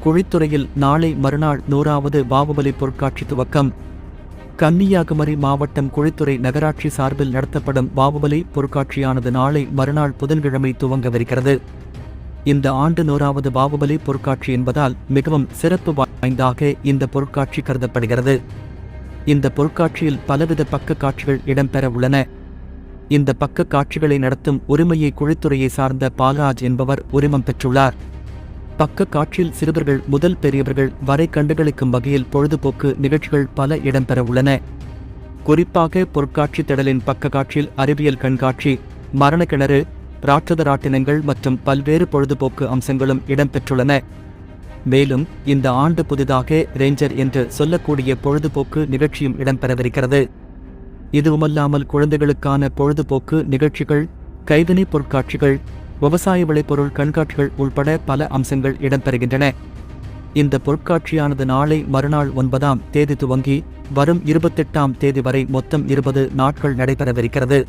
குழித்துறையில் நாளை மறுநாள் 100வது பாகுபலி பொருட்காட்சி துவக்கம். கன்னியாகுமரி மாவட்டம் குழித்துறை நகராட்சி சார்பில் நடத்தப்படும் பாகுபலி பொருட்காட்சியானது நாளை மறுநாள் புதன்கிழமை துவங்கவிருக்கிறது. இந்த ஆண்டு 100வது பாகுபலி பொருட்காட்சி என்பதால் மிகவும் சிறப்பு வாய்ந்ததாக இந்த பொருட்காட்சி கருதப்படுகிறது. இந்த பொருட்காட்சியில் பலவித பக்க காட்சிகள் இடம்பெற உள்ளன. இந்த பக்க காட்சிகளை நடத்தும் உரிமையை குழித்துறையை சார்ந்த பால்ராஜ் என்பவர் உரிமம் பெற்றுள்ளார். பக்க காட்சியில் சிறுவர்கள் முதல் பெரியவர்கள் வரை கண்டுகளிக்கும் வகையில் பொழுதுபோக்கு நிகழ்ச்சிகள் பல இடம்பெற உள்ளன. குறிப்பாக பொருட்காட்சி திடலின் பக்க காட்சியில் அறிவியல் கண்காட்சி, மரணக்கிணறு, ராட்சத ராட்டினங்கள் மற்றும் பல்வேறு பொழுதுபோக்கு அம்சங்களும் இடம்பெற்றுள்ளன. மேலும் இந்த ஆண்டு புதிதாக ரேஞ்சர் என்று சொல்லக்கூடிய பொழுதுபோக்கு நிகழ்ச்சியும் இடம்பெறவிருக்கிறது. இதுவுமல்லாமல் குழந்தைகளுக்கான பொழுதுபோக்கு நிகழ்ச்சிகள், கைவினைப் பொருட்காட்சிகள், விவசாய விளைபொருள் கண்காட்சிகள் உள்பட பல அம்சங்கள் இடம்பெறுகின்றன. இந்த பொருட்காட்சியானது நாளை மறுநாள் 9ஆம் தேதி துவங்கி வரும் 28ஆம் தேதி வரை மொத்தம் 20 நாட்கள் நடைபெறவிருக்கிறது.